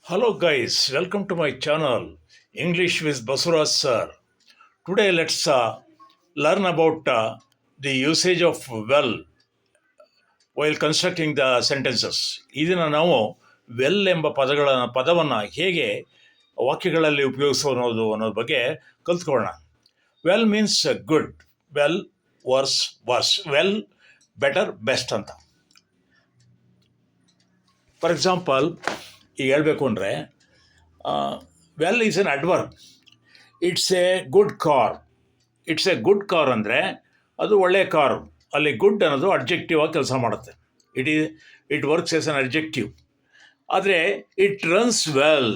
Hello guys, welcome to my channel English with Basuraj sir. Today let's learn about the usage of well while constructing the sentences. ಇದನ್ನು ನಾವು well ಎಂಬ ಪದವನ್ನು ಹೇಗೆ ವಾಕ್ಯಗಳಲ್ಲಿ ಉಪಯೋಗಿಸೋದು ಅನ್ನೋದ್ರ ಬಗ್ಗೆ ಕಲ್ತ್ಕೊಳ್ಳೋಣ. Well means good, well worse, well better, best ಅಂತ. ಫಾರ್ ಎಕ್ಸಾಂಪಲ್ ಈಗ ಹೇಳಬೇಕು ಅಂದರೆ well is an adverb. It's a good car. It's a good car ಅಂದರೆ ಅದು ಒಳ್ಳೆಯ ಕಾರು. ಅಲ್ಲಿ ಗುಡ್ ಅನ್ನೋದು ಅಡ್ಜೆಕ್ಟಿವ್ ಆಗಿ ಕೆಲಸ ಮಾಡುತ್ತೆ. It works as an adjective. ಆದರೆ ಇಟ್ ರನ್ಸ್ ವೆಲ್,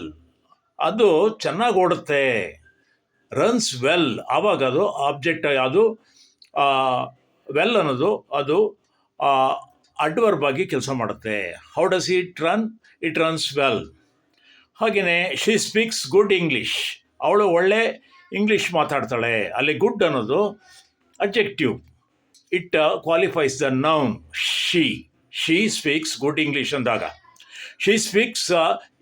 ಅದು ಚೆನ್ನಾಗಿ ಓಡುತ್ತೆ. ರನ್ಸ್ ವೆಲ್ ಆವಾಗ ಅದು ಆಬ್ಜೆಕ್ಟ್, ಅದು ವೆಲ್ ಅನ್ನೋದು ಅದು ಅಡ್ವರ್ಬ್ ಆಗಿ ಕೆಲಸ ಮಾಡುತ್ತೆ. How does it run? It runs well. ಹಾಗೆಯೇ ಶಿ ಸ್ಪೀಕ್ಸ್ ಗುಡ್ ಇಂಗ್ಲೀಷ್. ಅವಳು ಒಳ್ಳೆ ಇಂಗ್ಲೀಷ್ ಮಾತಾಡ್ತಾಳೆ. ಅಲ್ಲಿ ಗುಡ್ ಅನ್ನೋದು adjective. It qualifies the noun she speaks good English ಅಂದಾಗ. ಶಿ ಸ್ಪೀಕ್ಸ್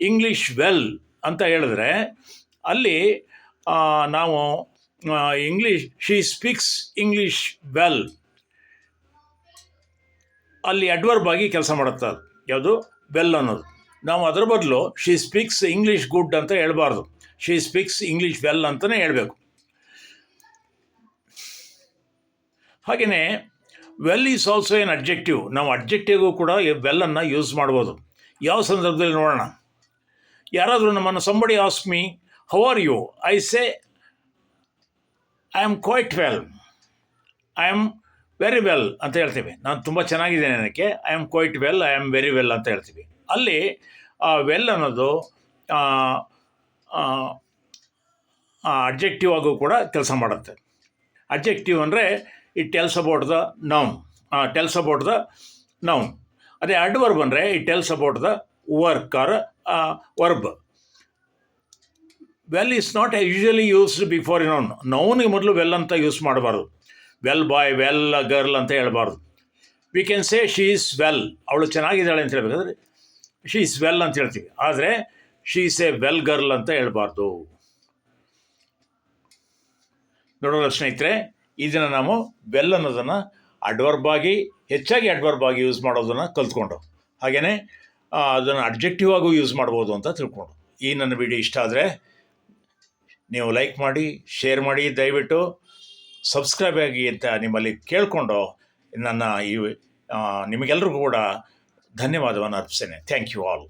ಇಂಗ್ಲೀಷ್ ವೆಲ್ ಅಂತ ಹೇಳಿದ್ರೆ ಅಲ್ಲಿ ನಾವು ಶಿ ಸ್ಪೀಕ್ಸ್ ಇಂಗ್ಲೀಷ್ ವೆಲ್ ಅಲ್ಲಿ ಅಡ್ವರ್ಬ್ ಆಗಿ ಕೆಲಸ ಮಾಡುತ್ತೆ. ಅದು ಯಾವುದು? ವೆಲ್ ಅನ್ನೋದು. ನಾವು ಅದರ ಬದಲು ಶಿ ಸ್ಪೀಕ್ಸ್ ಇಂಗ್ಲೀಷ್ ಗುಡ್ ಅಂತ ಹೇಳ್ಬಾರ್ದು, ಶಿ ಸ್ಪೀಕ್ಸ್ ಇಂಗ್ಲೀಷ್ ವೆಲ್ ಅಂತಲೇ ಹೇಳಬೇಕು. ಹಾಗೆಯೇ well is also N adjective. ನಾವು ಅಡ್ಜೆಕ್ಟಿವ್ಗೂ ಕೂಡ ವೆಲ್ಲನ್ನು ಯೂಸ್ ಮಾಡ್ಬೋದು. ಯಾವ ಸಂದರ್ಭದಲ್ಲಿ ನೋಡೋಣ. ಯಾರಾದರೂ ನಮ್ಮನ್ನು somebody ask me how are you, I say I am quite well, I am very well ಅಂತ ಹೇಳ್ತೀವಿ. ನಾನು ತುಂಬ ಚೆನ್ನಾಗಿದ್ದೇನೆ ಅನ್ನೋಕ್ಕೆ I am quite well, I am very well ಅಂತ ಹೇಳ್ತೀವಿ. ಅಲ್ಲಿ ವೆಲ್ ಅನ್ನೋದು ಅಡ್ಜೆಕ್ಟಿವ್ ಆಗೂ ಕೂಡ ಕೆಲಸ ಮಾಡುತ್ತೆ. ಅಡ್ಜೆಕ್ಟಿವ್ ಅಂದರೆ it tells about the noun. ಅದೇ ಅಡ್ವರ್ಬ್ ಅಂದರೆ it tells about the work or verb. Well is not usually used before ನೌನಿಗೆ ಮೊದಲು ವೆಲ್ ಅಂತ ಯೂಸ್ ಮಾಡಬಾರ್ದು. ವೆಲ್ ಬಾಯ್, ವೆಲ್ ಗರ್ಲ್ ಅಂತ ಹೇಳ್ಬಾರ್ದು. We can say she is well, ಅವಳು ಚೆನ್ನಾಗಿದ್ದಾಳೆ ಅಂತ ಹೇಳ್ಬೇಕಾದ್ರೆ ಶಿ ಈಸ್ ವೆಲ್ ಅಂತ ಹೇಳ್ತೀವಿ. ಆದರೆ she is A well girl ಅಂತ ಹೇಳ್ಬಾರ್ದು. ನೋಡೋಣ ಸ್ನೇಹಿತರೆ, ಇದನ್ನು ನಾವು ವೆಲ್ ಅನ್ನೋದನ್ನು ಹೆಚ್ಚಾಗಿ ಅಡ್ವರ್ಬ್ ಆಗಿ ಯೂಸ್ ಮಾಡೋದನ್ನು ಕಲ್ತ್ಕೊಂಡು, ಹಾಗೆಯೇ ಅದನ್ನು ಅಡ್ಜೆಕ್ಟಿವ್ ಆಗೂ ಯೂಸ್ ಮಾಡ್ಬೋದು ಅಂತ ತಿಳ್ಕೊಂಡು. ಈ ನನ್ನ ವಿಡಿಯೋ ಇಷ್ಟ ಆದರೆ ನೀವು ಲೈಕ್ ಮಾಡಿ, ಶೇರ್ ಮಾಡಿ, ದಯವಿಟ್ಟು ಸಬ್ಸ್ಕ್ರೈಬ್ ಆಗಿ ಅಂತ ನಿಮ್ಮಲ್ಲಿ ಕೇಳಿಕೊಂಡು ನನ್ನ ನಿಮಗೆಲ್ರಿಗೂ ಕೂಡ ಧನ್ಯವಾದವನ್ನು ಅರ್ಪಿಸ್ತೇನೆ. Thank you all.